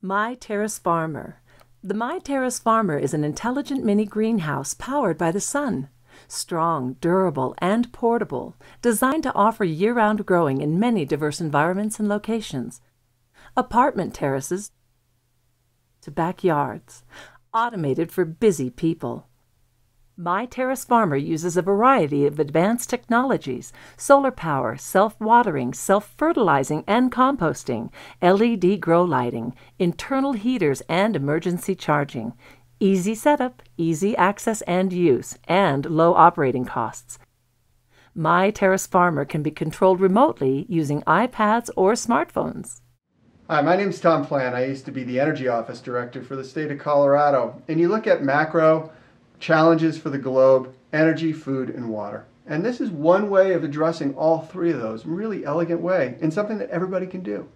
My Terrace Farmer. The My Terrace Farmer is an intelligent mini greenhouse powered by the sun. Strong, durable, and portable, designed to offer year-round growing in many diverse environments and locations. Apartment terraces to backyards, automated for busy people. My Terrace Farmer uses a variety of advanced technologies: solar power, self-watering, self-fertilizing and composting, LED grow lighting, internal heaters and emergency charging. Easy setup, easy access and use, and low operating costs. My Terrace Farmer can be controlled remotely using iPads or smartphones. Hi, my name is Tom Plan. I used to be the Energy Office Director for the state of Colorado. And you look at macro challenges for the globe: energy, food, and water. And this is one way of addressing all three of those in a really elegant way, and something that everybody can do.